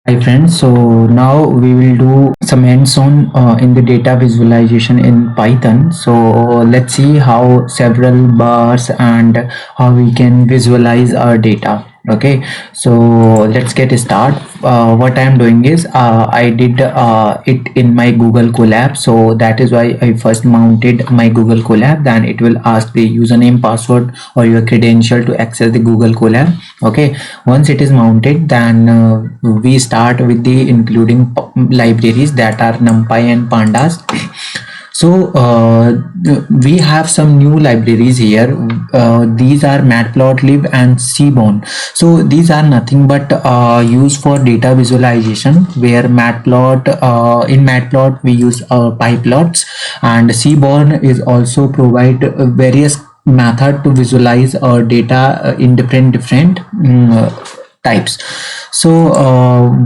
Hi friends, so now we will do some hands-on in the data visualization in Python. So let's see how several bars and how we can visualize our data. Okay, so let's get started. What I'm doing is I did it in my Google Colab, so that is why I first mounted my Google Colab. Then it will ask the username, password, or your credential to access the Google Colab. Okay, once it is mounted, then we start with the including libraries that are NumPy and Pandas. So we have some new libraries here. These are Matplotlib and Seaborn. So these are nothing but used for data visualization, where in Matplot we use PyPlots, and Seaborn is also provide various method to visualize our data in different types. So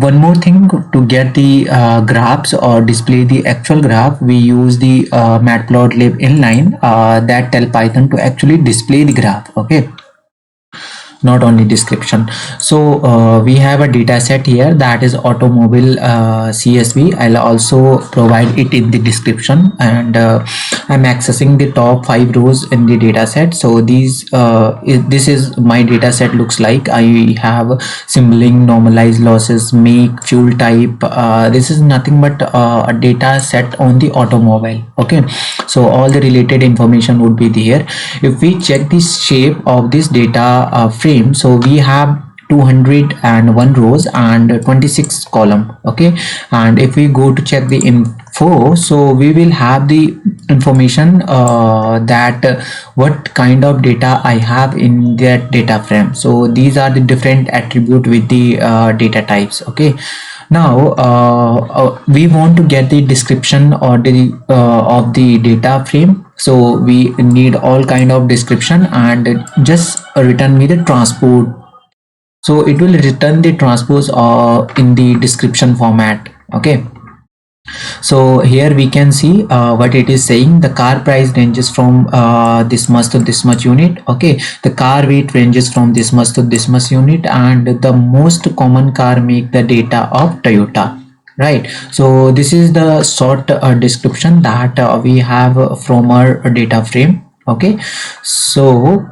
one more thing, to get the graphs or display the actual graph, we use the matplotlib inline that tell Python to actually display the graph. Okay, not only description. So we have a data set here, that is automobile CSV. I'll also provide it in the description, and I'm accessing the top 5 rows in the data set. So this is my data set looks like. I have symboling, normalized losses, make, fuel type. This is nothing but a data set on the automobile. Okay, so all the related information would be there. If we check the shape of this data frame, so we have 201 rows and 26 column. Okay, and if we go to check the info, so we will have the information that what kind of data I have in that data frame. So these are the different attribute with the data types. Okay, now we want to get the description or the of the data frame. So we need all kind of description, and just return me the transport. So it will return the transpose in the description format. Okay, so here we can see what it is saying. The car price ranges from this much to this much unit. Okay, the car weight ranges from this much to this much unit, and the most common car make the data of Toyota. Right, so this is the short description that we have from our data frame. Okay, so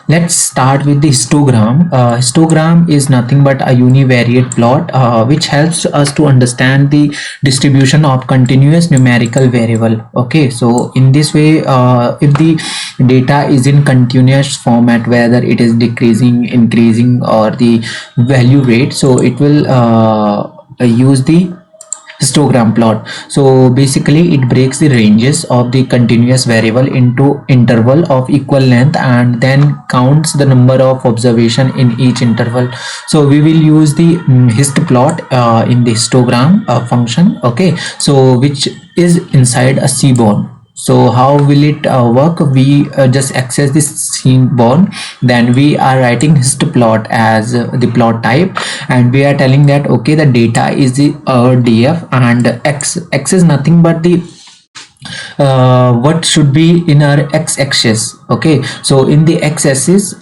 let's start with the histogram. Histogram is nothing but a univariate plot which helps us to understand the distribution of continuous numerical variable. Okay, so in this way, if the data is in continuous format, whether it is decreasing, increasing, or the value rate, so it will use the histogram plot. So basically it breaks the ranges of the continuous variable into interval of equal length, and then counts the number of observation in each interval. So we will use the hist plot in the histogram function. Okay, so which is inside a seaborn. So how will it work? We just access this seaborn, then we are writing histplot as the plot type, and we are telling that okay, the data is the df, and x is nothing but the what should be in our x-axis. Okay, so in the x-axis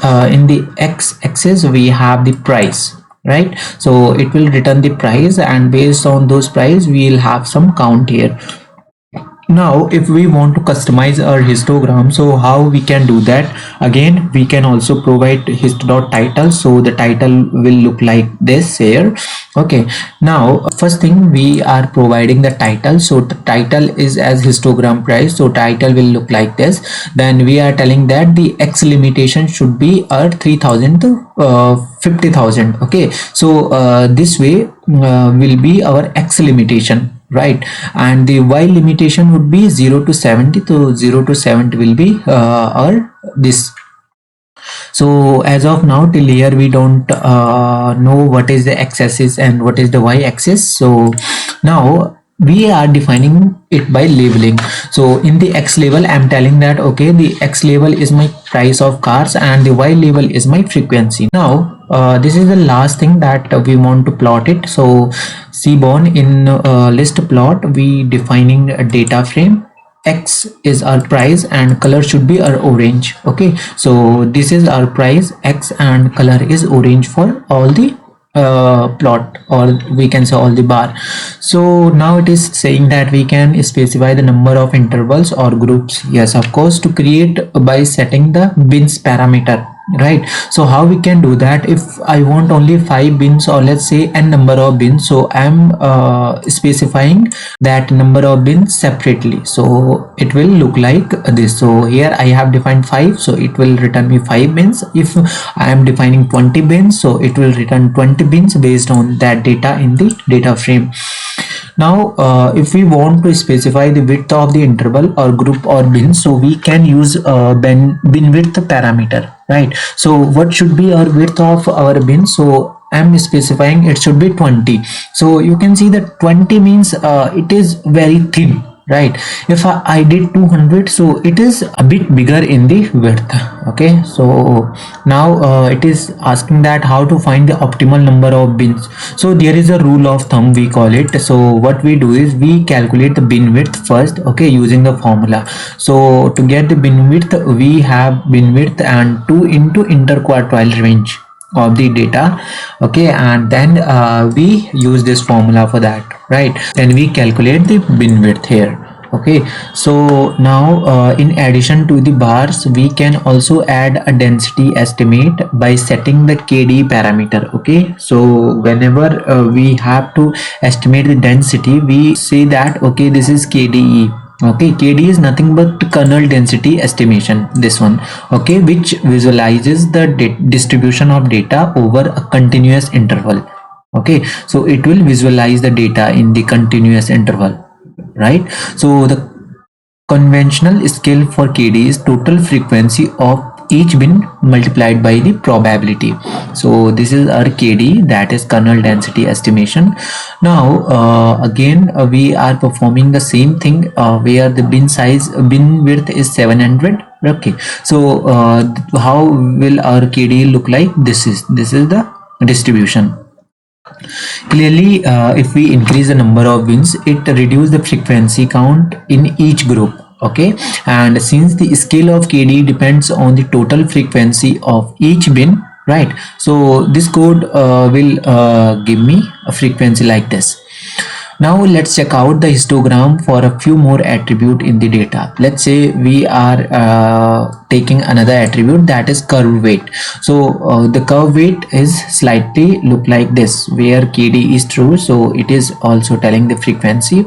we have the price, right? So it will return the price, and based on those price we will have some count here. Now if we want to customize our histogram, so how we can do that? Again, we can also provide hist.title, so the title will look like this here. Okay, now first thing, we are providing the title. So the title is as histogram price, so title will look like this. Then we are telling that the x limitation should be 3000 to 50,000. Okay, so this way will be our x limitation, right? And the y limitation would be 0 to 70. So 0 to 70 will be our this. So as of now till here we don't know what is the x-axis and what is the y-axis. So now we are defining it by labeling. So in the x label I'm telling that okay, the x label is my price of cars, and the y label is my frequency. Now this is the last thing that we want to plot it. So seaborn in list plot, we defining a data frame. X is our price and color should be our orange. Okay, so this is our price x and color is orange for all the plot, or we can say all the bar. So now it is saying that we can specify the number of intervals or groups. Yes, of course, to create by setting the bins parameter, right? So how we can do that? If I want only 5 bins, or let's say n number of bins, so I'm specifying that number of bins separately, so it will look like this. So here I have defined 5, so it will return me 5 bins. If I am defining 20 bins, so it will return 20 bins based on that data in the data frame. Now if we want to specify the width of the interval or group or bin, so we can use bin width parameter, right? So what should be our width of our bin? So I'm specifying it should be 20. So you can see that 20 means it is very thin, right? If I did 200, so it is a bit bigger in the width. Okay, so now it is asking that how to find the optimal number of bins. So there is a rule of thumb, we call it. So what we do is we calculate the bin width first, okay, using the formula. So to get the bin width, we have bin width and 2 into interquartile range of the data, okay, and then we use this formula for that, right? Then we calculate the bin width here. Okay, so now in addition to the bars, we can also add a density estimate by setting the KD parameter. Okay, so whenever we have to estimate the density, we say that okay, this is KDE. Okay, KD is nothing but kernel density estimation, this one, okay, which visualizes the distribution of data over a continuous interval. Okay, so it will visualize the data in the continuous interval, right? So the conventional scale for KD is total frequency of each bin multiplied by the probability. So this is our KD, that is kernel density estimation. Now again we are performing the same thing where the bin width is 700. Okay, so how will our KD look like? This is the distribution. Clearly, if we increase the number of bins, it reduces the frequency count in each group. Okay, and since the scale of KD depends on the total frequency of each bin, right? So this code will give me a frequency like this. Now let's check out the histogram for a few more attribute in the data. Let's say we are taking another attribute, that is curve weight. So the curve weight is slightly look like this, where KD is true, so it is also telling the frequency.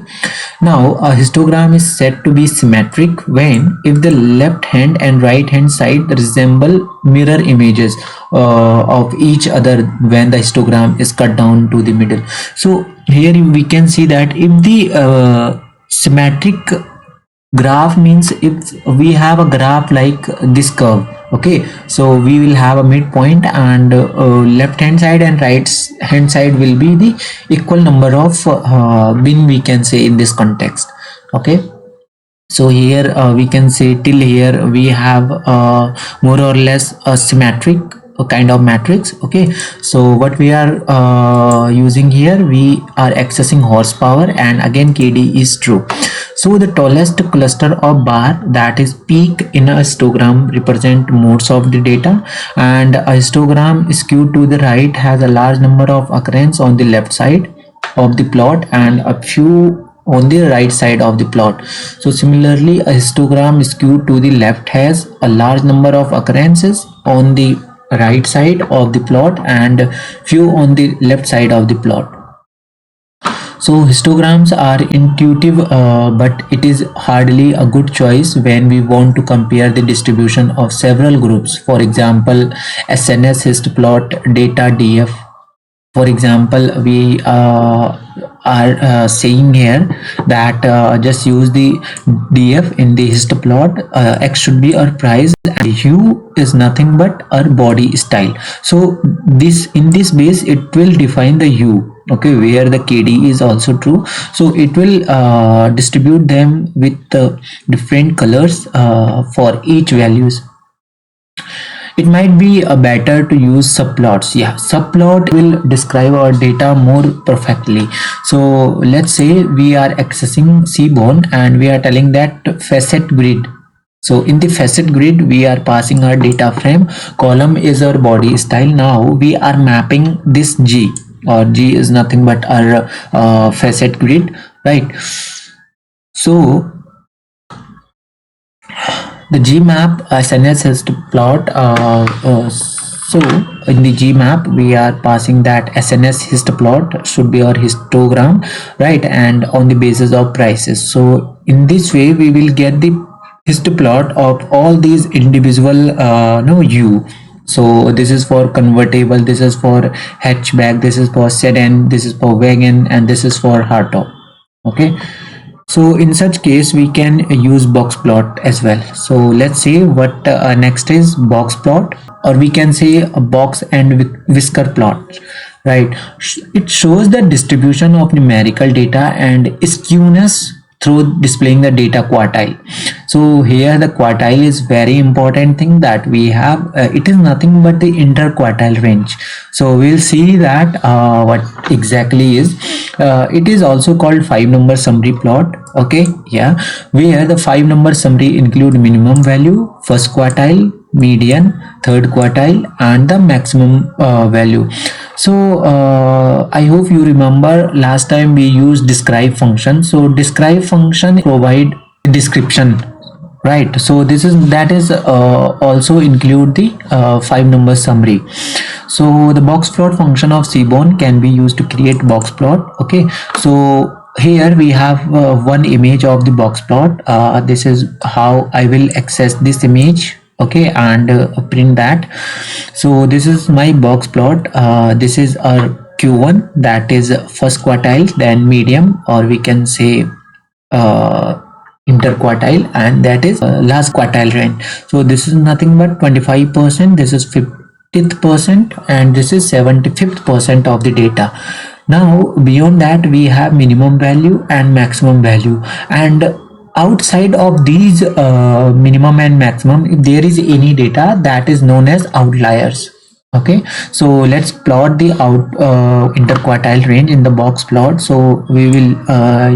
Now a histogram is said to be symmetric when if the left hand and right hand side resemble mirror images of each other when the histogram is cut down to the middle. So here we can see that if the symmetric graph means if we have a graph like this curve, okay, so we will have a midpoint, and left hand side and right hand side will be the equal number of bin, we can say, in this context. Okay, so here we can say till here we have more or less a symmetric kind of matrix. Okay, so what we are using here, we are accessing horsepower, and again KD is true. So the tallest cluster of bar, that is peak in a histogram, represent modes of the data, and a histogram skewed to the right has a large number of occurrence on the left side of the plot and a few on the right side of the plot. So similarly, a histogram skewed to the left has a large number of occurrences on the right side of the plot and few on the left side of the plot. So histograms are intuitive, but it is hardly a good choice when we want to compare the distribution of several groups. For example, SNS histplot data DF. For example, we are saying here that just use the DF in the histplot. X should be our price, and U is nothing but our body style. So this, in this base, it will define the U, okay, where the KD is also true. So it will distribute them with different colors for each values. It might be better to use subplots. Yeah, subplot will describe our data more perfectly. So let's say we are accessing Seaborn and we are telling that facet grid. So in the facet grid, we are passing our data frame, column is our body style. Now we are mapping this G, or G is nothing but our facet grid, right? So the Gmap SNS has to plot. So in the Gmap, we are passing that SNS histplot should be our histogram, right? And on the basis of prices. So in this way, we will get the histoplot of all these individual no U. So this is for convertible, this is for hatchback, this is for sedan, this is for wagon, and this is for hardtop. Okay, so in such case we can use box plot as well. So let's see what next is box plot, or we can say a box and whisker plot, right? It shows the distribution of numerical data and skewness through displaying the data quartile. So here the quartile is very important thing that we have. It is nothing but the interquartile range. So we'll see that what exactly is. It is also called 5-number summary plot. Okay, yeah, where the 5-number summary include minimum value, first quartile, median, third quartile, and the maximum value. So I hope you remember last time we used describe function. So describe function provide description, right? So this is that is also include the 5-number summary. So the box plot function of seaborn can be used to create box plot. Okay, so here we have one image of the box plot. This is how I will access this image, okay, and print that. So this is my box plot. This is our Q1, that is first quartile, then medium, or we can say uh, interquartile, and that is last quartile range. So this is nothing but 25%, this is 50th percent, and this is 75th percent of the data. Now beyond that we have minimum value and maximum value, and outside of these minimum and maximum, if there is any data, that is known as outliers. Okay, so let's plot the interquartile range in the box plot. So we will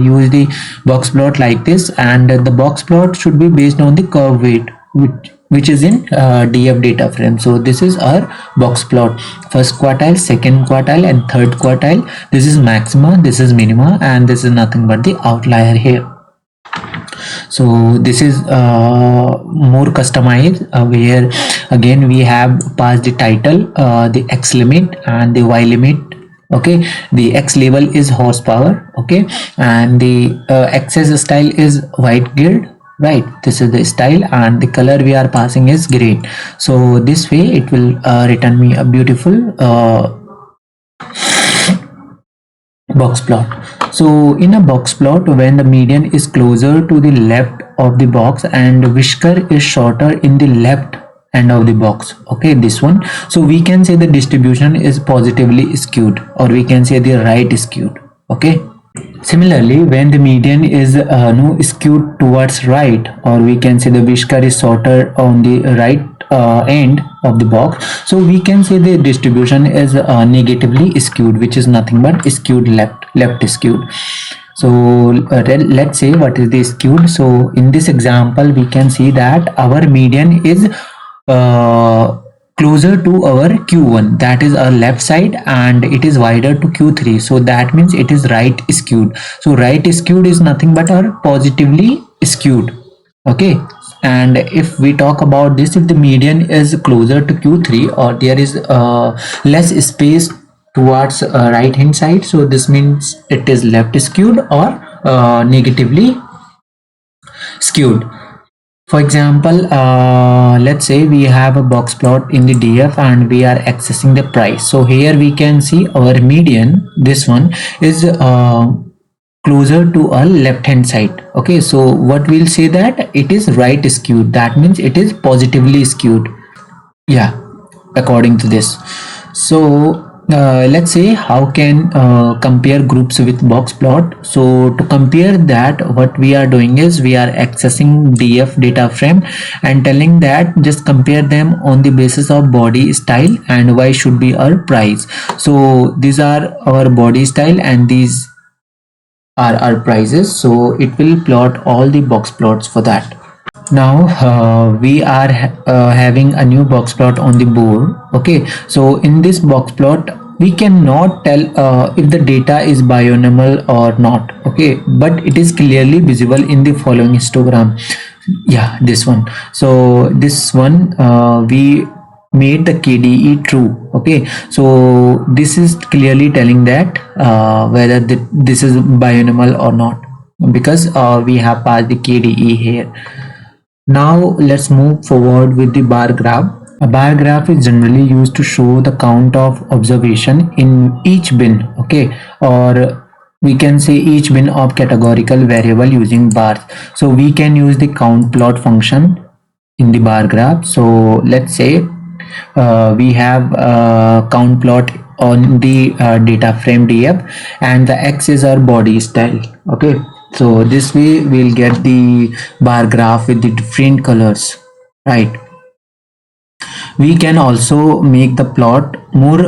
use the box plot like this, and the box plot should be based on the curve weight, which is in DF data frame. So this is our box plot: first quartile, second quartile, and third quartile. This is maxima, this is minima, and this is nothing but the outlier here. So this is more customized, where again we have passed the title, the X limit and the Y limit. Okay, the X label is horsepower, okay, and the access style is white geared, right? This is the style, and the color we are passing is green. So this way it will return me a beautiful box plot. So in a box plot, when the median is closer to the left of the box and whisker is shorter in the left end of the box, okay, this one, so we can say the distribution is positively skewed, or we can say the right skewed. Okay, similarly, when the median is no skewed towards right, or we can say the whisker is shorter on the right end of the box, so we can say the distribution is negatively skewed, which is nothing but skewed left skewed. So let's say what is the skewed. So in this example we can see that our median is closer to our Q1, that is our left side, and it is wider to Q3, so that means it is right skewed. So right skewed is nothing but our positively skewed. Okay, and if we talk about this, if the median is closer to Q3, or there is less space towards right hand side, so this means it is left skewed or negatively skewed. For example, let's say we have a box plot in the DF and we are accessing the price. So here we can see our median, this one is closer to our left hand side. Okay, so what we'll say that it is right skewed, that means it is positively skewed, yeah, according to this. So let's say how can compare groups with box plot. So to compare that, what we are doing is we are accessing DF data frame and telling that just compare them on the basis of body style and Y should be our price. So these are our body style and these are our prices. So it will plot all the box plots for that. Now we are having a new box plot on the board. Okay, so in this box plot we cannot tell if the data is binomial or not. Okay, but it is clearly visible in the following histogram. Yeah, this one. So this one we made the KDE true. Okay, so this is clearly telling that whether this is binomial or not, because we have passed the KDE here. Now let's move forward with the bar graph. A bar graph is generally used to show the count of observation in each bin, okay, or we can say each bin of categorical variable using bars. So we can use the count plot function in the bar graph. So let's say we have count plot on the data frame df, and the x is our body style. Okay, so this way we'll get the bar graph with the different colors, right? We can also make the plot more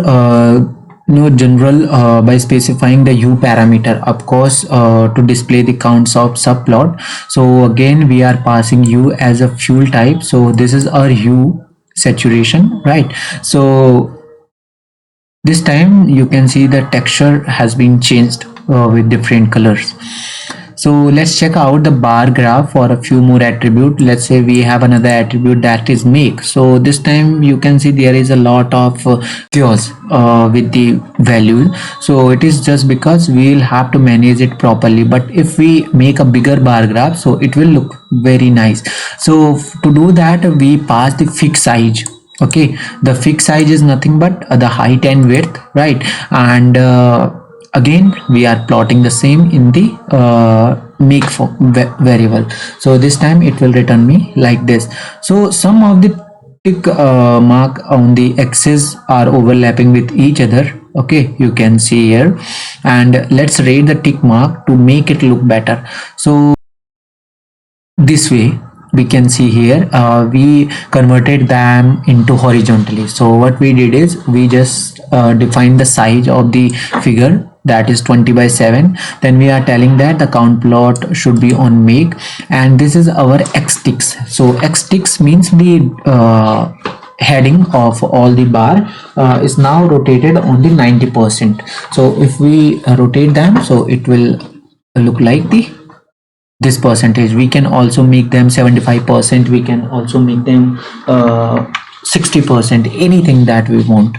general by specifying the u parameter, of course, to display the counts of subplot. So again we are passing u as a fuel type, so this is our u saturation, right? So this time you can see the texture has been changed with different colors. So let's check out the bar graph for a few more attributes. Let's say we have another attribute that is make. So this time you can see there is a lot of chaos with the values. So it is just because we will have to manage it properly. But if we make a bigger bar graph, so it will look very nice. So to do that, we pass the fixed size. Okay, the fixed size is nothing but the height and width, right? And again we are plotting the same in the make for variable. So this time it will return me like this. So some of the tick mark on the axis are overlapping with each other. Okay, you can see here, and let's rate the tick mark to make it look better. So this way we can see here we converted them into horizontally. So what we did is we just defined the size of the figure, that is 20 by 7. Then we are telling that the count plot should be on make, and this is our x ticks. So x ticks means the heading of all the bar is now rotated on the 90%. So if we rotate them, so it will look like the this percentage. We can also make them 75%, we can also make them 60%, anything that we want.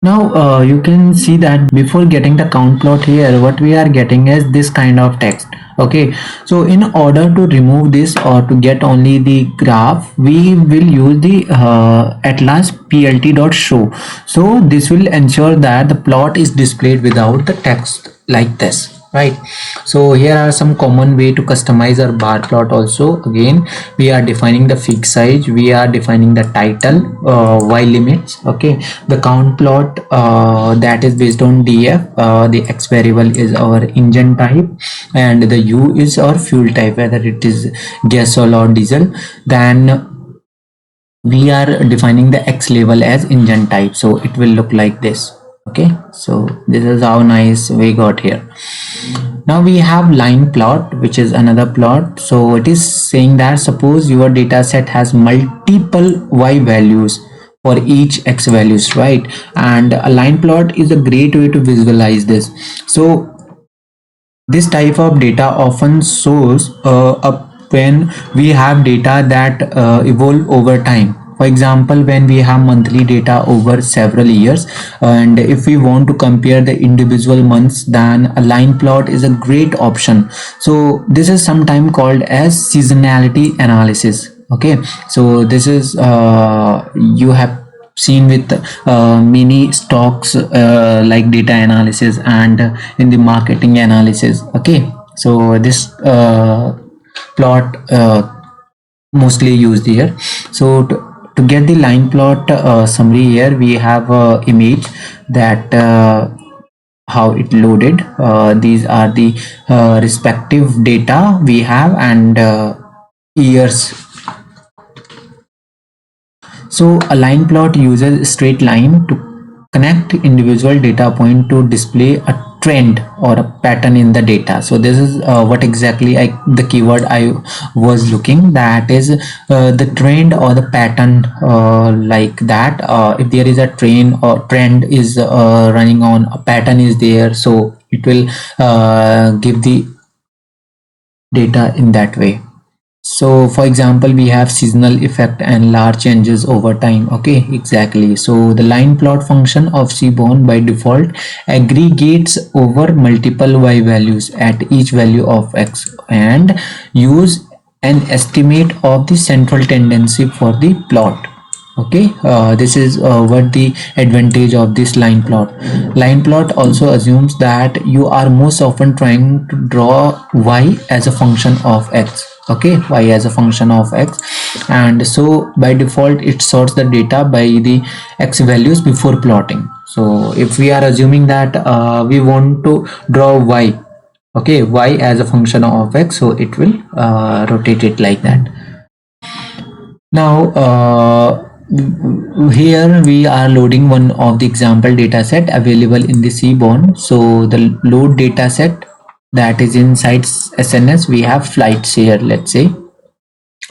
Now you can see that before getting the count plot here, what we are getting is this kind of text. Okay, so in order to remove this or to get only the graph, we will use the atlas plt.show. So this will ensure that the plot is displayed without the text like this, right? So here are some common way to customize our bar plot. Also, again we are defining the fixed size, we are defining the title, while limits. Okay, the count plot that is based on df, the x variable is our engine type, and the u is our fuel type, whether it is gasoil or diesel. Then we are defining the x label as engine type, so it will look like this. Okay, so this is how nice we got here. Now we have line plot, which is another plot. So it is saying that suppose your data set has multiple y values for each x values, right? And a line plot is a great way to visualize this. So this type of data often shows up when we have data that evolve over time. For example, when we have monthly data over several years, and if we want to compare the individual months, then a line plot is a great option. So this is sometimes called as seasonality analysis. Okay, so this is you have seen with many stocks like data analysis and in the marketing analysis. Okay, so this plot mostly used here. So to get the line plot summary here, we have a image that how it loaded. These are the respective data we have, and years. So a line plot uses straight line to connect individual data point to display a trend or a pattern in the data. So this is what exactly the keyword I was looking, that is the trend or the pattern, like that. If there is a trend is running on, a pattern is there, so it will give the data in that way. So for example, we have seasonal effect and large changes over time. Okay, exactly. So the line plot function of seaborn by default aggregates over multiple y values at each value of x and use an estimate of the central tendency for the plot. Okay, this is what the advantage of this line plot. Line plot also assumes that you are most often trying to draw y as a function of x. Okay, y as a function of x, and so by default it sorts the data by the x values before plotting. So if we are assuming that we want to draw y, okay, y as a function of x, so it will rotate it like that. Now here we are loading one of the example data set available in the seaborn. So the load data set that is inside SNS, we have flights here, let's say.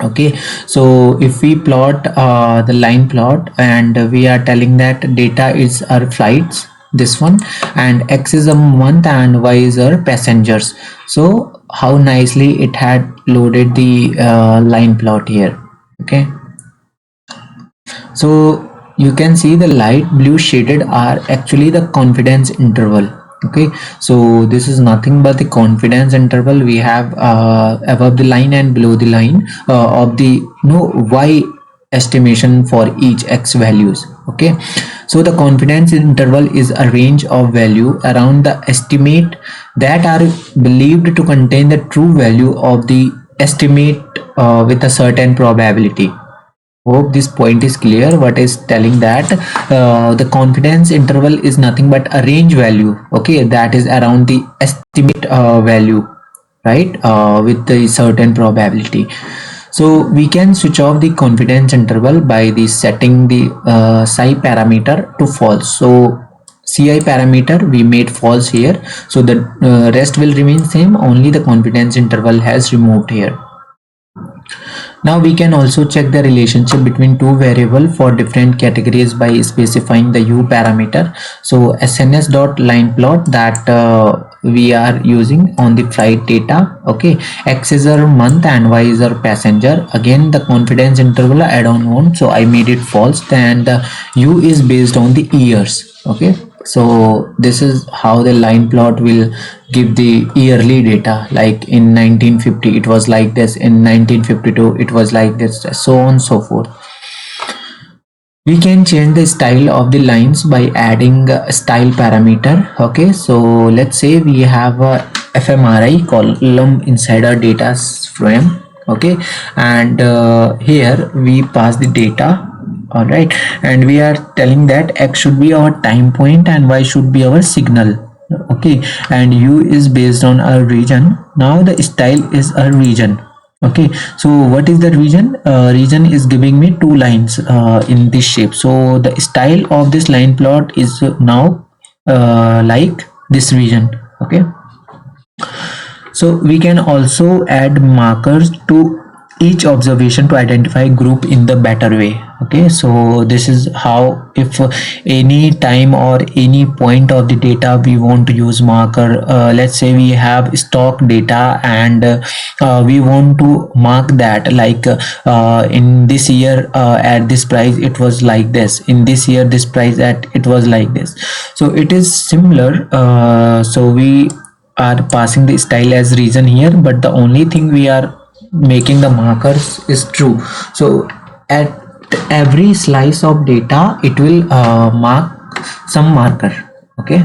Okay, so if we plot the line plot, and we are telling that data is our flights, this one, and x is a month and y is our passengers. So how nicely it had loaded the line plot here. Okay, so you can see the light blue shaded are actually the confidence interval. Okay, so this is nothing but the confidence interval we have above the line and below the line of the y estimation for each x values. Okay, so the confidence interval is a range of value around the estimate that are believed to contain the true value of the estimate with a certain probability. Hope this point is clear. What is telling that the confidence interval is nothing but a range value, okay, that is around the estimate value, right, with the certain probability. So we can switch off the confidence interval by the setting the psi parameter to false. So ci parameter we made false here, so the rest will remain same, only the confidence interval has removed here. Now we can also check the relationship between two variables for different categories by specifying the u parameter. So sns.lineplot that we are using on the flight data. Okay, x is our month and y is our passenger. Again the confidence interval I don't want, so I made it false, and u is based on the years. Okay, so this is how the line plot will give the yearly data, like in 1950 it was like this, in 1952 it was like this, so on and so forth. We can change the style of the lines by adding a style parameter. Okay, so let's say we have a fMRI column inside our data frame. Okay, and here we pass the data. All right, and we are telling that x should be our time point and y should be our signal. Okay, and u is based on our region. Now the style is a region. Okay, so what is the region? Region is giving me two lines in this shape. So the style of this line plot is now like this region. Okay, so we can also add markers to each observation to identify group in the better way. Okay, so this is how, if any time or any point of the data we want to use marker, let's say we have stock data and we want to mark that, like in this year at this price it was like this, in this year this price at it was like this. So it is similar. So we are passing the style as region here, but the only thing we are making the markers is true. So at every slice of data it will mark some marker. Okay,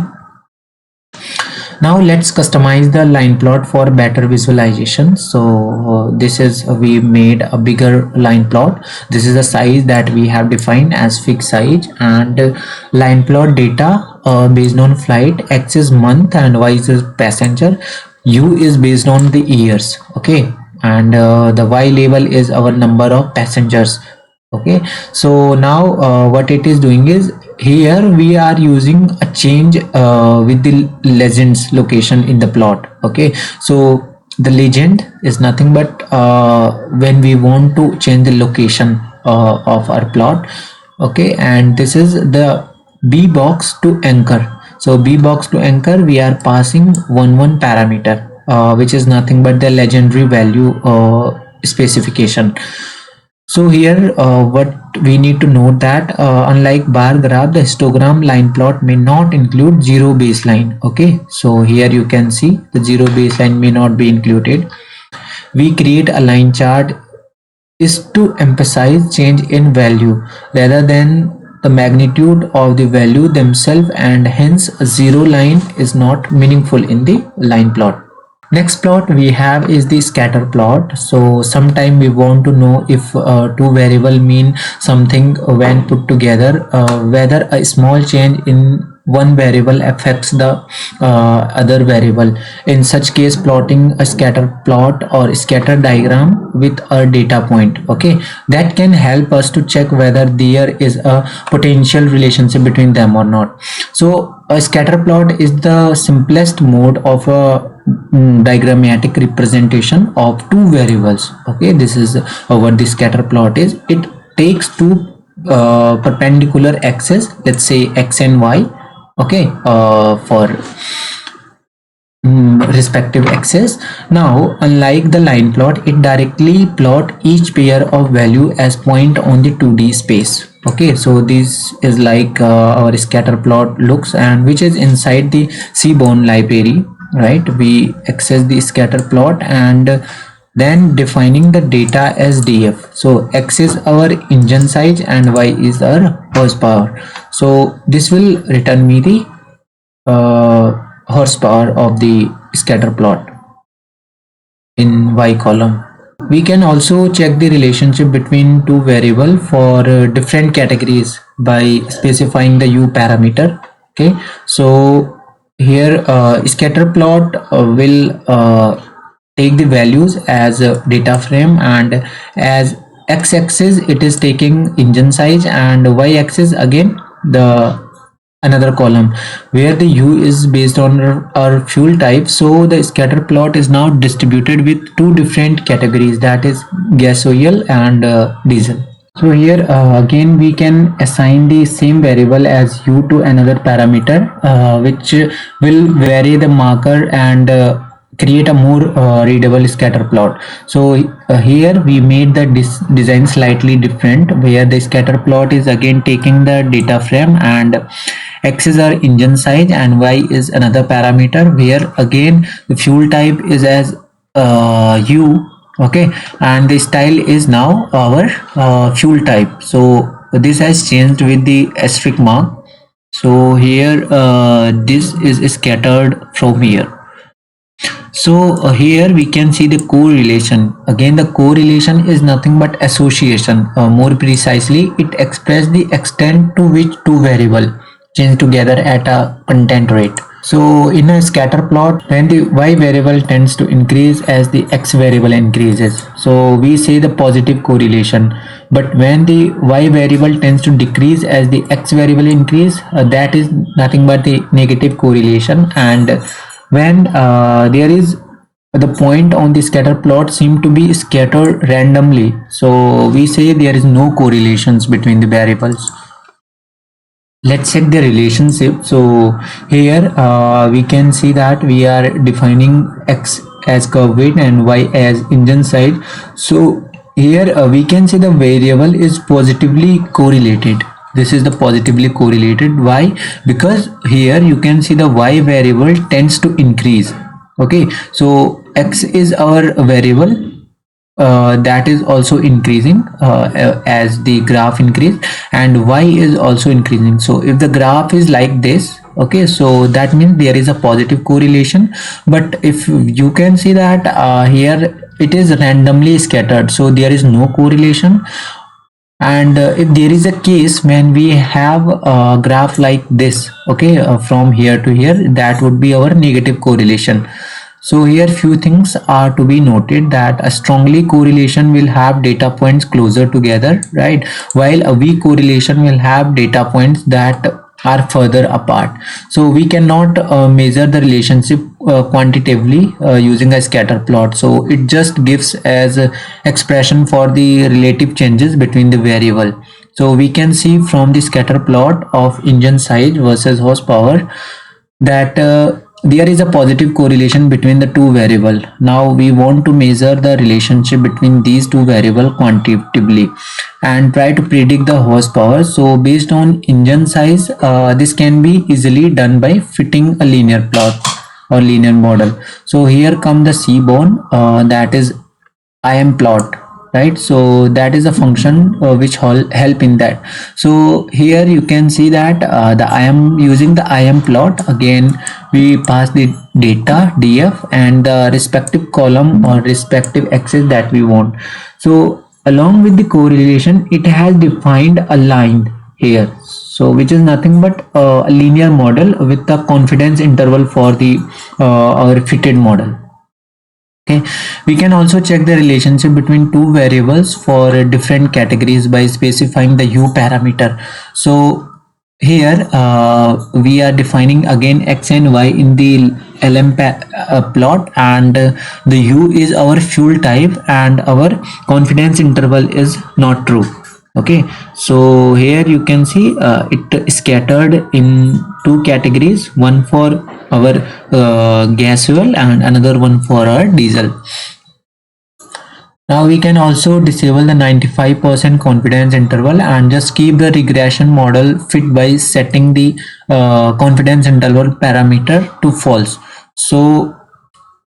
now let's customize the line plot for better visualization. So this is we made a bigger line plot. This is the size that we have defined as fixed size, and line plot data based on flight. X is month and y is passenger. U is based on the years. Okay, and the y label is our number of passengers. Okay, so now what it is doing is here we are using a change with the legends location in the plot. Okay, so the legend is nothing but when we want to change the location of our plot. Okay, and this is the b box to anchor. So b box to anchor, we are passing one parameter, which is nothing but the legendary value specification. So here what we need to note that unlike bar graph, the histogram line plot may not include zero baseline. Okay, so here you can see the zero baseline may not be included. We create a line chart is to emphasize change in value rather than the magnitude of the value themselves, and hence a zero line is not meaningful in the line plot. Next plot we have is the scatter plot. So sometime we want to know if two variable mean something when put together, whether a small change in one variable affects the other variable. In such case, plotting a scatter plot or scatter diagram with a data point, okay, that can help us to check whether there is a potential relationship between them or not. So a scatter plot is the simplest mode of a diagrammatic representation of two variables. Okay, this is what the scatter plot is. It takes two perpendicular axes, let's say x and y, okay, for respective axes. Now unlike the line plot, it directly plot each pair of value as point on the 2D space. Okay, so this is like our scatter plot looks, and which is inside the Seaborn library, right? We access the scatter plot and then defining the data as df. So x is our engine size and y is our horsepower. So this will return me the horsepower of the scatter plot in y column. We can also check the relationship between two variables for different categories by specifying the u parameter. Okay, so here scatter plot will take the values as a data frame, and as x-axis it is taking engine size, and y-axis again the another column where the u is based on our fuel type. So the scatter plot is now distributed with two different categories, that is gas oil and diesel. So here again we can assign the same variable as u to another parameter which will vary the marker and create a more readable scatter plot. So here we made the design slightly different, where the scatter plot is again taking the data frame, and x is our engine size and y is another parameter, where again the fuel type is as u. Okay, and the style is now our fuel type. So this has changed with the asterisk mark. So here this is scattered from here. So here we can see the correlation. Again, the correlation is nothing but association. More precisely, it expresses the extent to which two variables change together at a content rate. So in a scatter plot, when the y variable tends to increase as the x variable increases, so we say the positive correlation. But when the y variable tends to decrease as the x variable increase, that is nothing but the negative correlation. And when there is the point on the scatter plot seem to be scattered randomly, so we say there is no correlations between the variables. Let's check the relationship. So here we can see that we are defining x as curve weight and y as engine size. So here we can see the variable is positively correlated. This is the positively correlated. Why? Because here you can see the y variable tends to increase. Okay, so x is our variable that is also increasing as the graph increase, and y is also increasing. So if the graph is like this, okay, so that means there is a positive correlation. But if you can see that here it is randomly scattered, so there is no correlation. And if there is a case when we have a graph like this, okay, from here to here, that would be our negative correlation. So here few things are to be noted, that a strongly correlation will have data points closer together, right? While a weak correlation will have data points that are further apart. So we cannot measure the relationship quantitatively using a scatter plot. So it just gives as a expression for the relative changes between the variable. So we can see from the scatter plot of engine size versus horsepower that there is a positive correlation between the two variable. Now we want to measure the relationship between these two variable quantitatively and try to predict the horsepower. So based on engine size, this can be easily done by fitting a linear plot or linear model. So here come the seaborn, that is IMplot, right? So that is a function which help in that. So here you can see that the I am using the IMplot. Again we pass the data df and the respective column or respective axis that we want. So along with the correlation, it has defined a line here, so which is nothing but a linear model with the confidence interval for the our fitted model. Okay, we can also check the relationship between two variables for different categories by specifying the u parameter. So here we are defining again x and y in the plot, and the u is our fuel type and our confidence interval is not true. Okay, so here you can see it scattered in two categories, one for our gas fuel and another one for our diesel. Now we can also disable the 95% confidence interval and just keep the regression model fit by setting the confidence interval parameter to false. So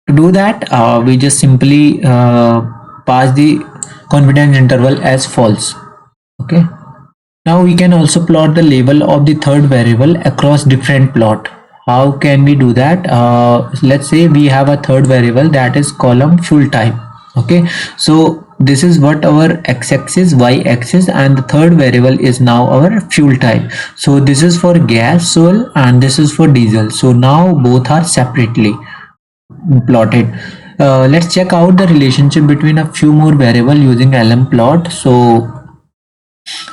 to do that, we just simply pass the confidence interval as false. Okay. Now we can also plot the label of the third variable across different plot. How can we do that? Let's say we have a third variable that is column fuel type. Okay, so this is what our x-axis, y-axis, and the third variable is now our fuel type. So this is for gas fuel and this is for diesel. So now both are separately plotted. Let's check out the relationship between a few more variable using AIML. So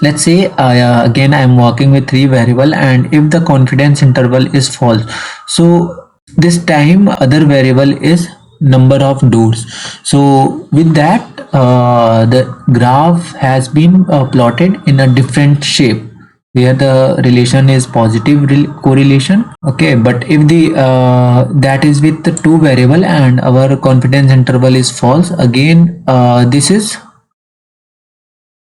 let's say again I am working with three variable, and if the confidence interval is false, so this time other variable is number of doors. So with that the graph has been plotted in a different shape where the relation is positive correlation. Okay, but if the that is with the two variable and our confidence interval is false, again this is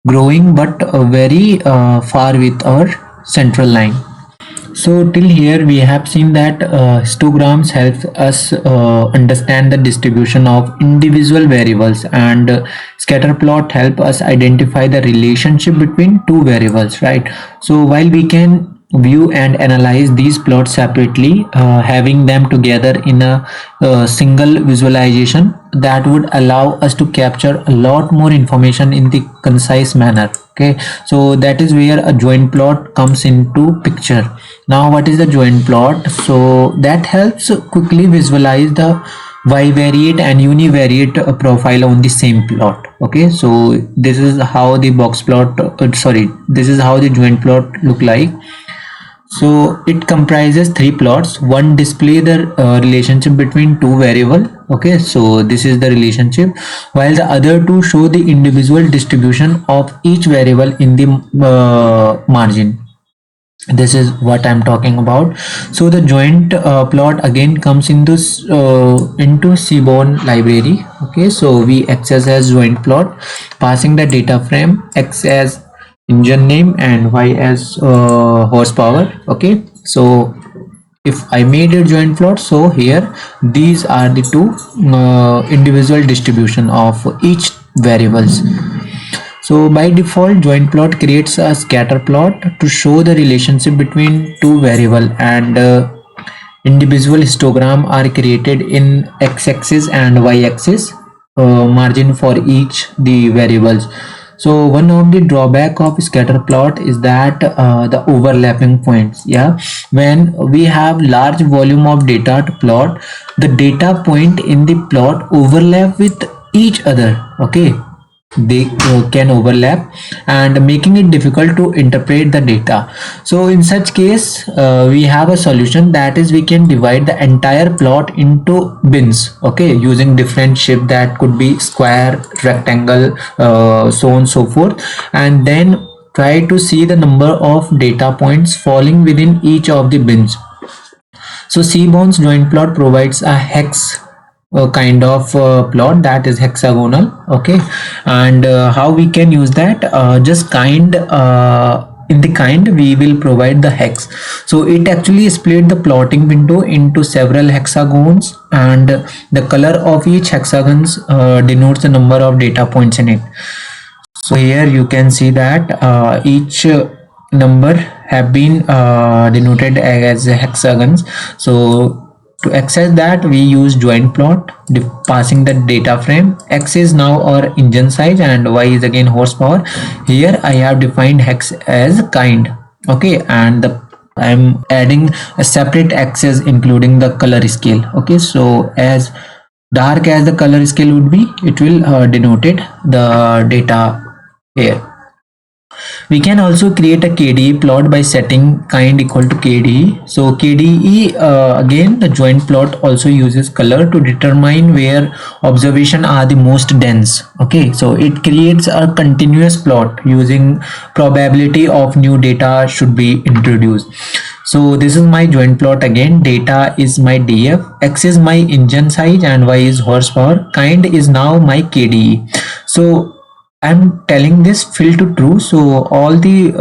growing but very far with our central line. So till here we have seen that histograms help us understand the distribution of individual variables, and scatter plot help us identify the relationship between two variables, right? So while we can view and analyze these plots separately, having them together in a single visualization that would allow us to capture a lot more information in the concise manner. Okay, so that is where a joint plot comes into picture. Now what is the joint plot? So that helps quickly visualize the bivariate and univariate profile on the same plot. Okay, so this is how the box plot this is how the joint plot look like. So it comprises three plots. One display the relationship between two variable. Okay, so this is the relationship, while the other two show the individual distribution of each variable in the margin. This is what I'm talking about. So the joint plot again comes into Seaborn library. Okay, so we access as joint plot, passing the data frame x as engine name and y as horsepower. Okay, so if I made a joint plot, so here these are the two individual distribution of each variables. So by default, JointPlot creates a scatter plot to show the relationship between two variable, and individual histogram are created in x-axis and y-axis margin for each the variables. So one of the drawback of scatter plot is that the overlapping points. Yeah, when we have large volume of data to plot, the data point in the plot overlap with each other. Okay, they can overlap and making it difficult to interpret the data. So in such case, we have a solution, that is we can divide the entire plot into bins, okay, using different shape, that could be square, rectangle, so on so forth, and then try to see the number of data points falling within each of the bins. So Seaborn's joint plot provides a hex kind of plot, that is hexagonal. Okay, and how we can use that? Just kind in the kind we will provide the hex. So it actually split the plotting window into several hexagons, and the color of each hexagons denotes the number of data points in it. So here you can see that each number have been denoted as hexagons. So to access that, we use joint plot, passing the data frame. X is now our engine size and Y is again horsepower. Here I have defined hex as kind. Okay, and I'm adding a separate axis including the color scale. Okay, so as dark as the color scale would be, it will denoted the data here. We can also create a KDE plot by setting kind equal to KDE. So KDE, again the joint plot also uses color to determine where observation are the most dense. Okay, so it creates a continuous plot using probability of new data should be introduced. So this is my joint plot again. Data is my DF, X is my engine size and Y is horsepower. Kind is now my KDE. So I'm telling this fill to true, so all the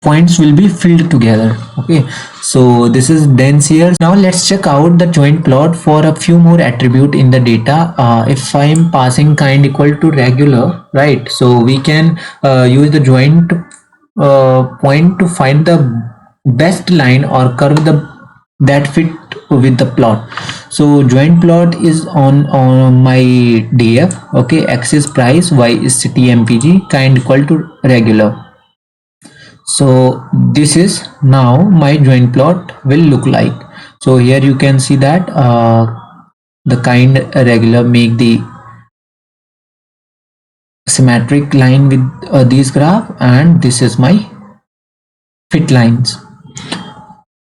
points will be filled together. Okay, so this is dense here. Now let's check out the joint plot for a few more attribute in the data. If I'm passing kind equal to regular, right, so we can use the joint point to find the best line or curve that fit with the plot. So joint plot is on my DF. Okay, X is price, Y is city MPG, kind equal to regular. So this is now my joint plot will look like. So here you can see that the kind regular make the symmetric line with these graph, and this is my fit lines.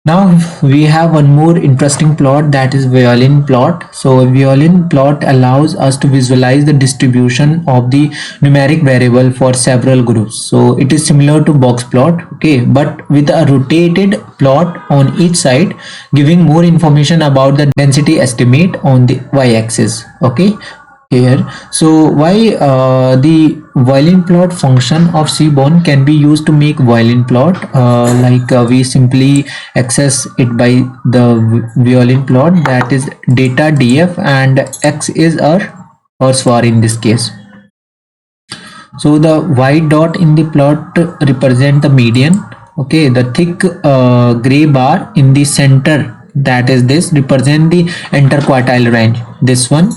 Now we have one more interesting plot, that is violin plot. So violin plot allows us to visualize the distribution of the numeric variable for several groups. So it is similar to box plot, okay, but with a rotated plot on each side, giving more information about the density estimate on the y-axis. Okay, here. So why the violin plot function of Seaborn can be used to make violin plot, we simply access it by the violin plot, that is data DF and X is our horsepower in this case. So the white dot in the plot represent the median. Okay, the thick gray bar in the center, that is this, represent the interquartile range. This one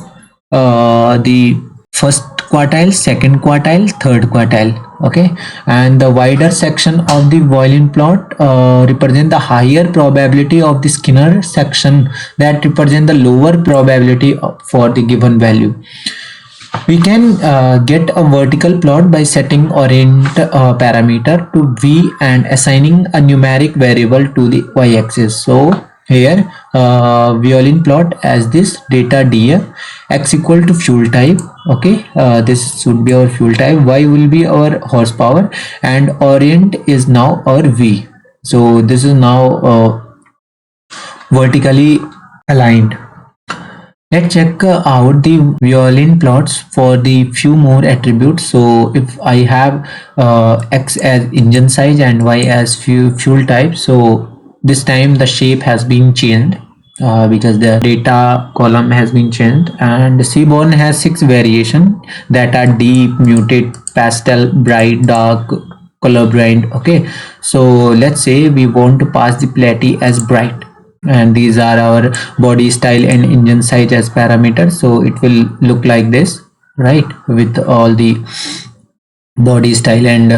the first quartile, second quartile, third quartile. Okay, and the wider section of the violin plot represent the higher probability of the Skinner section, that represent the lower probability for the given value. We can get a vertical plot by setting orient parameter to V and assigning a numeric variable to the y-axis. So here violin plot as this data DF, X equal to fuel type. Okay, this should be our fuel type, Y will be our horsepower, and orient is now our V. So this is now vertically aligned. Let's check out the violin plots for the few more attributes. So if I have X as engine size and Y as fuel type, so this time the shape has been changed because the data column has been changed, and Seaborn has 6 variation that are deep, muted, pastel, bright, dark, colorblind. Okay, so let's say we want to pass the platy as bright, and these are our body style and engine size as parameters. So it will look like this. right, with all the body style and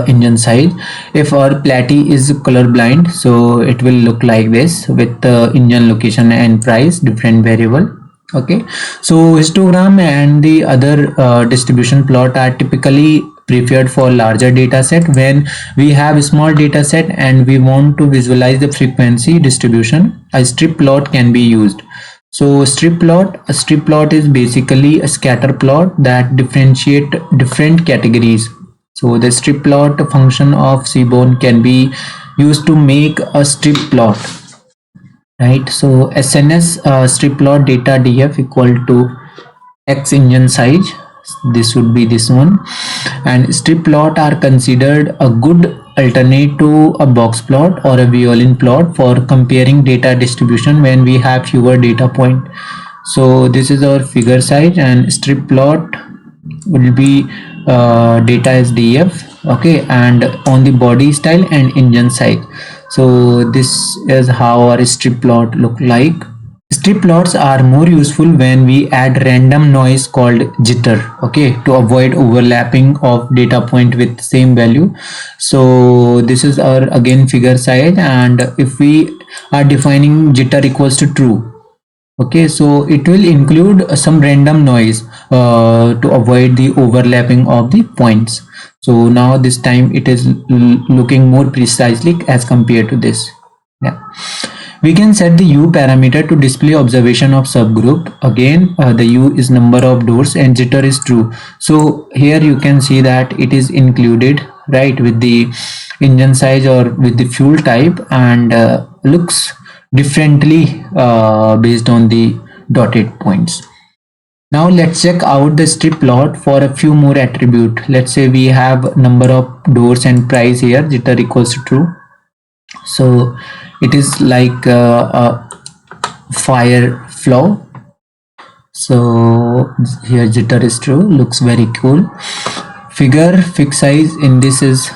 engine size. If our platy is color blind, so it will look like this with the engine location and price different variable. Okay, so histogram and the other distribution plot are typically preferred for larger data set. When we have a small data set and we want to visualize the frequency distribution, a strip plot can be used. So a strip plot is basically a scatter plot that differentiate different categories. So the strip plot function of Seaborn can be used to make a strip plot, right? So SNS strip plot data df equal to X engine size. This would be this one, and strip plot are considered a good alternate to a box plot or a violin plot for comparing data distribution when we have fewer data point. So this is our figure size, and strip plot will be data as df. Okay, and on the body style and engine side. So this is how our strip plot look like. Strip plots are more useful when we add random noise called jitter, okay, to avoid overlapping of data point with same value. So this is our again figure size, and if we are defining jitter equals to true, okay, so it will include some random noise to avoid the overlapping of the points. So now this time it is looking more precisely as compared to this. Yeah. We can set the U parameter to display observation of subgroup. Again, the U is number of doors and jitter is true. So here you can see that it is included, right, with the engine size or with the fuel type, and looks differently based on the dotted points. Now let's check out the strip plot for a few more attribute. Let's say we have number of doors and price here, jitter equals to true. So it is like a fire flow. So here jitter is true, looks very cool. Figure fixed size in this is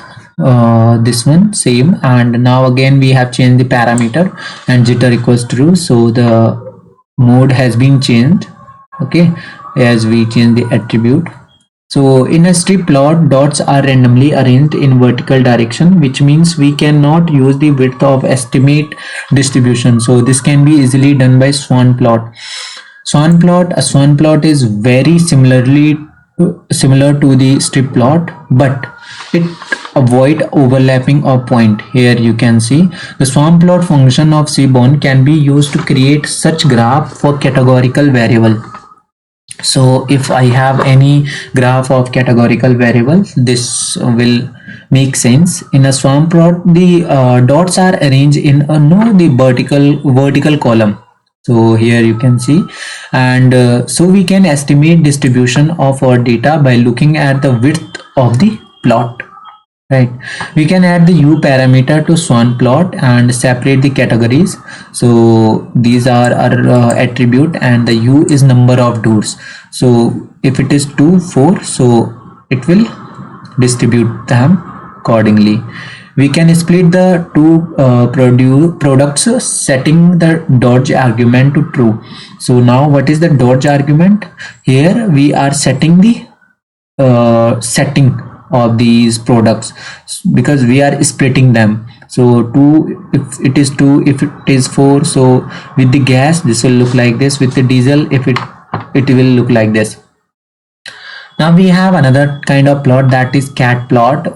this one same, and now again we have changed the parameter and jitter equals true, so the mode has been changed, okay, as we change the attribute. So in a strip plot, dots are randomly arranged in vertical direction, which means we cannot use the width of estimate distribution. So this can be easily done by Swanplot. A Swanplot is very similar to the strip plot, but it avoid overlapping of point. Here you can see the Swanplot function of Seaborn can be used to create such graph for categorical variable. So if I have any graph of categorical variables, this will make sense. In a Swanplot, the dots are arranged in a no the vertical column. So here you can see, and so we can estimate distribution of our data by looking at the width of the plot. Right, we can add the U parameter to Swanplot and separate the categories. So these are our attribute, and the U is number of doors. So if it is 2, 4, so it will distribute them accordingly. We can split the two products, setting the dodge argument to true. So now what is the dodge argument? Here we are setting the setting of these products because we are splitting them. So 2 if it is 2, if it is 4, so with the gas this will look like this, with the diesel if it will look like this. Now we have another kind of plot, that is Catplot.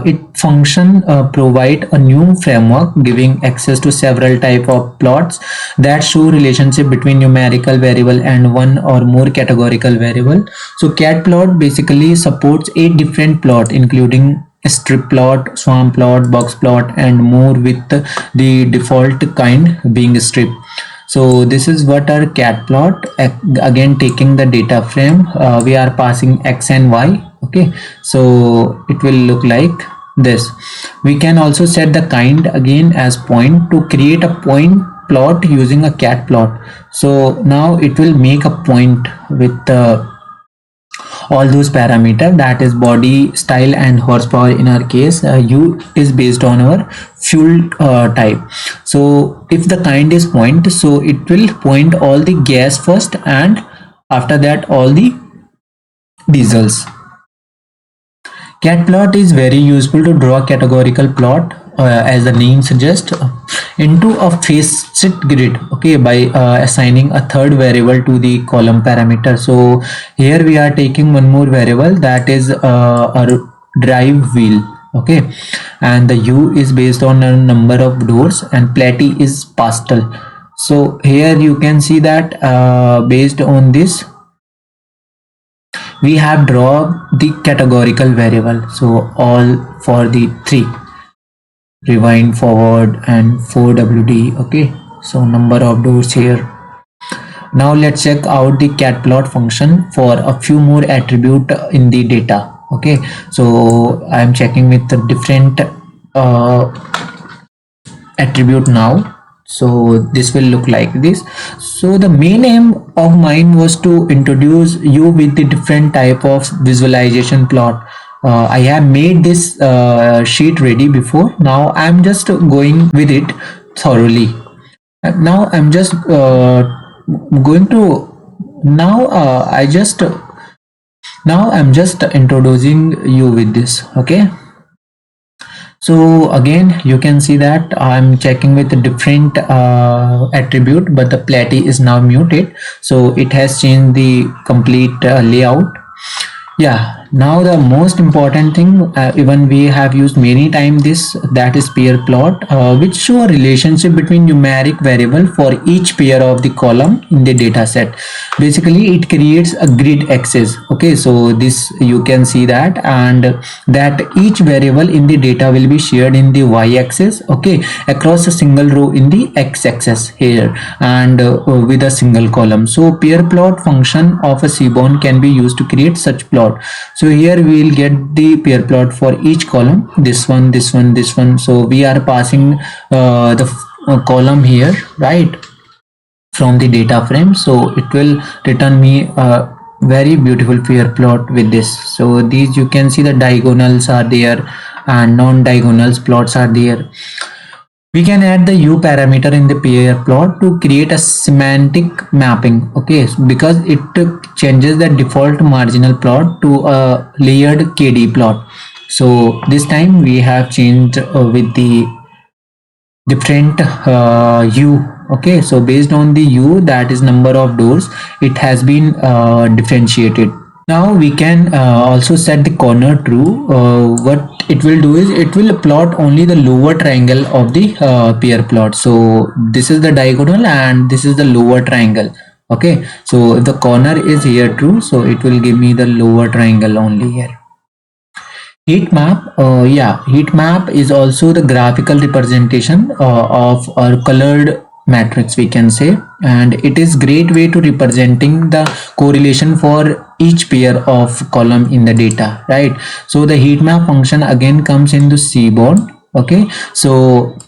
It function provide a new framework giving access to several type of plots that show relationship between numerical variable and one or more categorical variable. So Catplot basically supports 8 different plot, including strip plot, Swanplot, box plot, and more, with the default kind being strip. So this is what our Catplot, again taking the data frame, we are passing x and y, okay, so it will look like this. We can also set the kind again as point to create a point plot using a Catplot. So now it will make a point with all those parameters, that is body style and horsepower. In our case, U is based on our fuel type. So if the kind is point, so it will point all the gas first, and after that all the bezels. Catplot is very useful to draw categorical plot, as the name suggests, into a facet grid, okay, by assigning a third variable to the column parameter. So here we are taking one more variable, that is a drive wheel, okay, and the u is based on a number of doors and platy is pastel. So here you can see that based on this we have drawn the categorical variable. So all for the 3, rewind, forward and 4wd, okay, so number of doors here. Now let's check out the catplot function for a few more attribute in the data, okay. So I'm checking with the different uh, attribute now. So this will look like this. So the main aim of mine was to introduce you with the different type of visualization plot. I have made this sheet ready before. Now I'm just going with it thoroughly. Now I'm just going to now I just now I'm just introducing you with this, okay. So again you can see that I'm checking with a different attribute, but the platy is now muted, so it has changed the complete layout. Yeah, now the most important thing, even we have used many times this, that is pair plot, which show a relationship between numeric variable for each pair of the column in the data set. Basically it creates a grid axis, okay. So this you can see that, and that each variable in the data will be shared in the y-axis, okay, across a single row in the x-axis here, and with a single column. So pair plot function of a seaborn can be used to create such plot. So here we will get the pair plot for each column, this one, this one, this one. So we are passing the column here, right, from the data frame. So it will return me a very beautiful pair plot with this. So these you can see the diagonals are there and non-diagonals plots are there. We can add the u parameter in the pair plot to create a semantic mapping, okay, because it changes the default marginal plot to a layered kd plot. So this time we have changed with the different u, okay. So based on the u, that is number of doors, it has been differentiated. Now we can also set the corner true. What it will do is it will plot only the lower triangle of the pair plot. So this is the diagonal and this is the lower triangle, okay. So if the corner is here true, so it will give me the lower triangle only here. Heat map, yeah, heat map is also the graphical representation of our colored matrix, we can say, and it is great way to representing the correlation for each pair of column in the data, right. So the heat map function again comes into seaborn, okay. So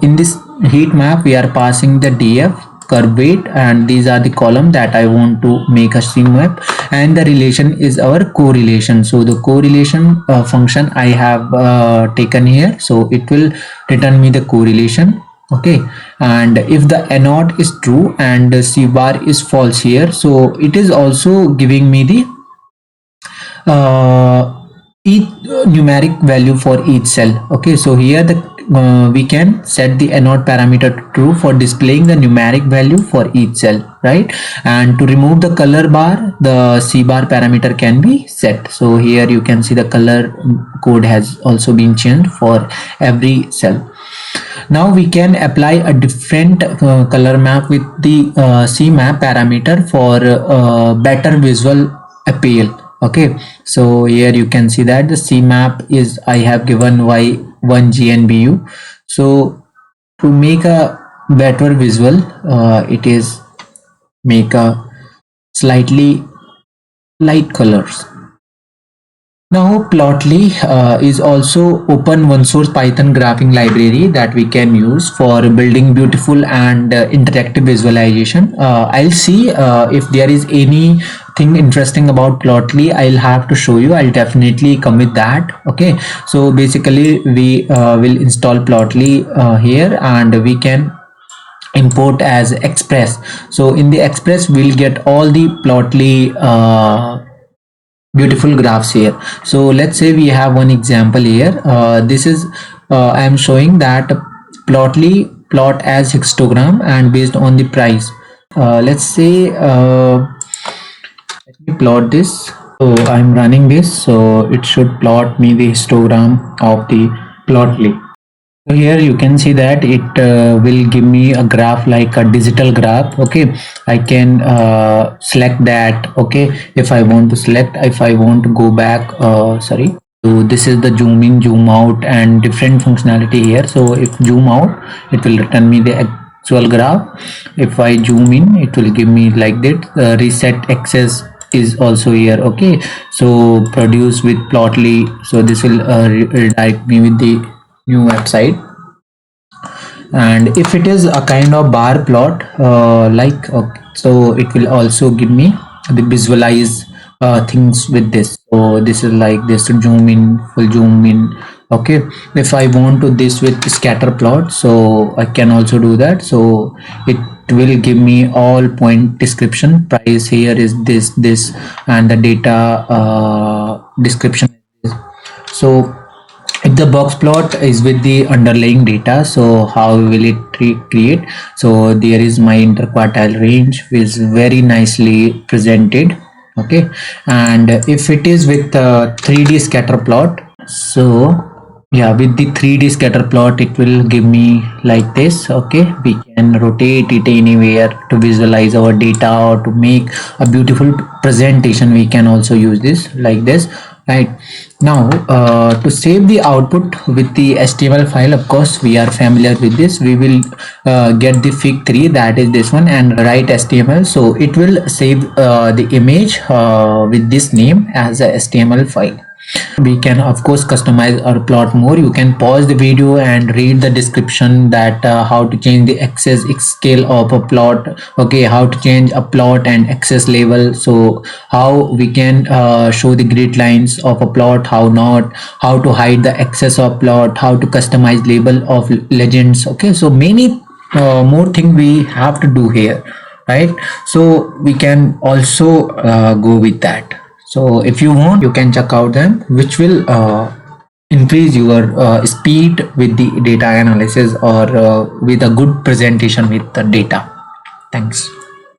in this heat map we are passing the df curve weight, and these are the column that I want to make a seam map, and the relation is our correlation. So the correlation function I have taken here, so it will return me the correlation, okay. And if the a naught is true and c bar is false here, so it is also giving me the each numeric value for each cell, okay. So here the we can set the a naught parameter to true for displaying the numeric value for each cell, right. And to remove the color bar, the c bar parameter can be set. So here you can see the color code has also been changed for every cell. Now we can apply a different color map with the cmap parameter for better visual appeal, okay. So here you can see that the cmap is I have given y1 gnbu. So to make a better visual, it is make a slightly light colors. Now Plotly is also open one source Python graphing library that we can use for building beautiful and interactive visualization. I'll see if there is anything interesting about Plotly. I'll have to show you. I'll definitely come with that. Okay. So basically we will install Plotly here, and we can import as Express. So in the Express we'll get all the Plotly beautiful graphs here. So let's say we have one example here. This is I am showing that plotly plot as histogram and based on the price. Let's say let me plot this. So I'm running this, so it should plot me the histogram of the plotly. So here you can see that it will give me a graph like a digital graph. Okay, I can select that. Okay, if I want to select, if I want to go back, sorry. So this is the zoom in, zoom out, and different functionality here. So if zoom out, it will return me the actual graph. If I zoom in, it will give me like that. Reset access is also here. Okay, so produce with plotly. So this will redirect me with the new website. And if it is a kind of bar plot, like okay, so it will also give me the visualize things with this. So this is like this zoom in, full zoom in. Okay, if I want to this with scatter plot, so I can also do that. So it will give me all point description. Price here is this, and the data description is this. So if the box plot is with the underlying data, so how will it create? So there is my interquartile range, which is very nicely presented. Okay, and if it is with 3D scatter plot, so yeah, with the 3D scatter plot, it will give me like this. Okay, we can rotate it anywhere to visualize our data or to make a beautiful presentation. We can also use this like this, right? Now to save the output with the HTML file, of course we are familiar with this. We will get the fig3, that is this one, and write HTML. So it will save the image with this name as a HTML file. We can of course customize our plot more. You can pause the video and read the description that how to change the axis scale of a plot. Okay, how to change a plot and axis level. So how we can show the grid lines of a plot, how not, how to hide the axis of plot, how to customize label of legends. Okay, so many more thing we have to do here, right? So we can also go with that. So if you want, you can check out them, which will increase your speed with the data analysis, or with a good presentation with the data. Thanks.